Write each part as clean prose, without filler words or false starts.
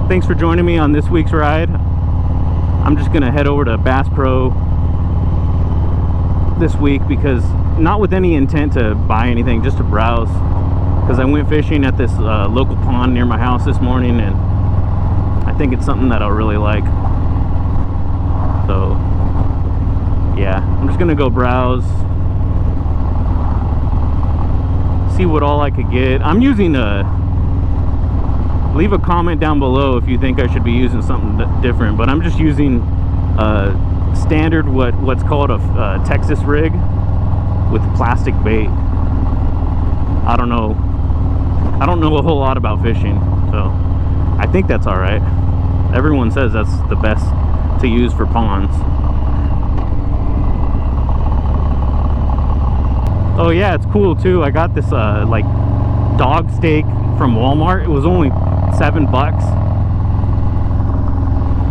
Thanks for joining me on this week's ride. I'm just gonna head over to Bass Pro this week because not with any intent to buy anything, just to browse, because I went fishing at this local pond near my house this morning, and I think it's something that I'll really like. So yeah, I'm just gonna go browse, see what all I could get. I'm using leave a comment down below if you think I should be using something different, but I'm just using standard what's called a Texas rig with plastic bait. I don't know a whole lot about fishing, so I think that's all right. Everyone says that's the best to use for ponds. Oh yeah, it's cool too. I got this like dog steak from Walmart. It was only $7,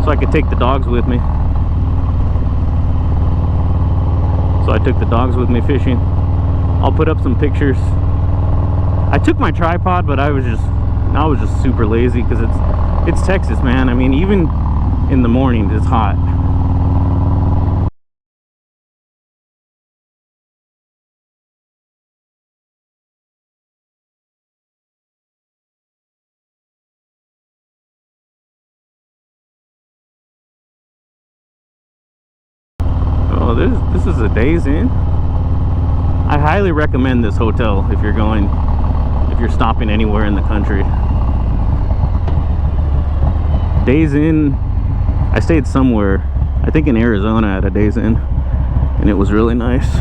so I could take the dogs with me. So I took the dogs with me fishing. I'll put up some pictures. I took my tripod, but I was just super lazy because it's Texas, man. I mean, even in the morning it's hot. Oh, this is a Days Inn. I highly recommend this hotel if you're stopping anywhere in the country. Days Inn. I stayed somewhere, I think in Arizona at a Days Inn, and it was really nice.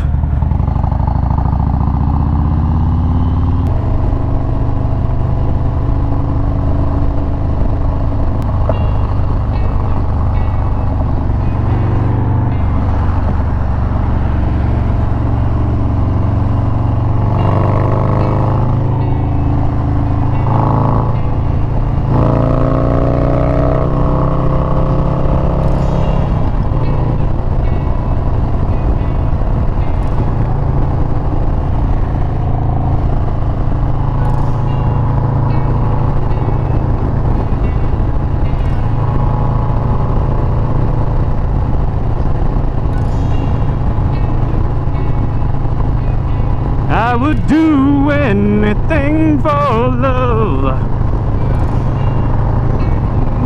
I would do anything for love,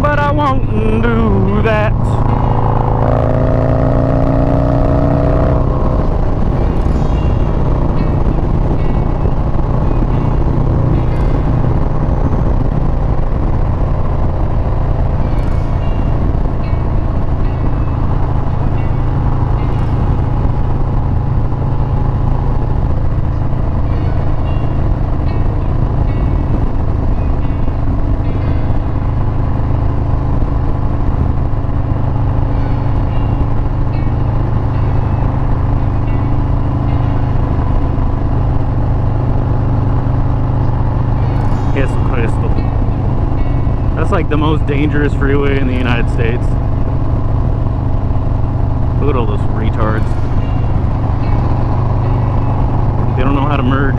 but I won't do that. That's like the most dangerous freeway in the United States. Look at all those retards. They don't know how to merge.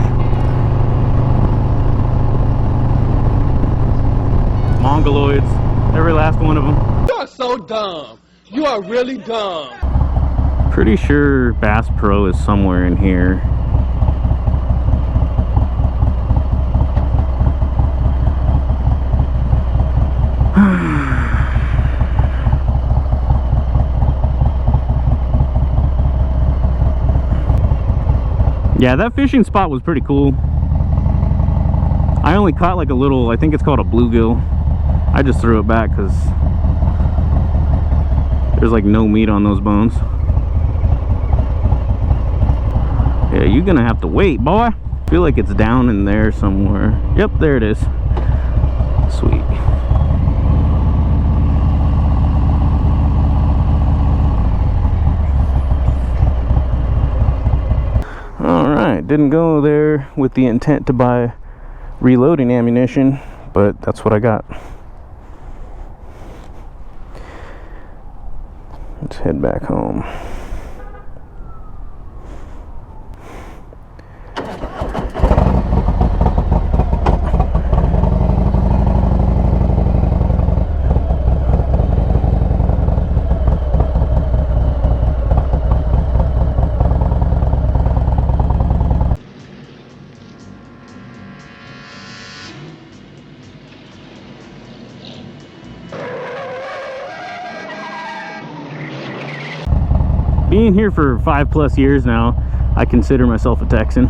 Mongoloids, every last one of them. You are so dumb. You are really dumb. Pretty sure Bass Pro is somewhere in here. Yeah, that fishing spot was pretty cool. I only caught like a little, I think it's called a bluegill. I just threw it back because there's like no meat on those bones. Yeah, you're gonna have to wait, boy. I feel like it's down in there somewhere. Yep, there it is. Sweet. Alright, didn't go there with the intent to buy reloading ammunition, but that's what I got. Let's head back home. being here for 5+ years now, I consider myself a Texan.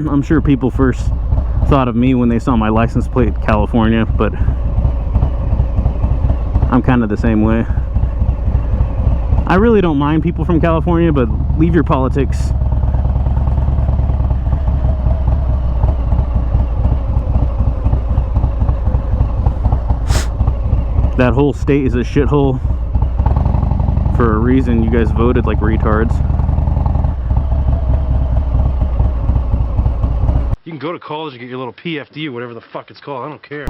I'm sure people first thought of me when they saw my license plate California, but I'm kind of the same way. I really don't mind people from California, but leave your politics. That whole state is a shithole for a reason. You guys voted like retards. You can go to college and get your little PFD or whatever the fuck it's called. I don't care.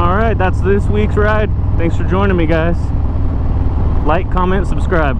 Alright, that's this week's ride. Thanks for joining me, guys. Like, comment, subscribe.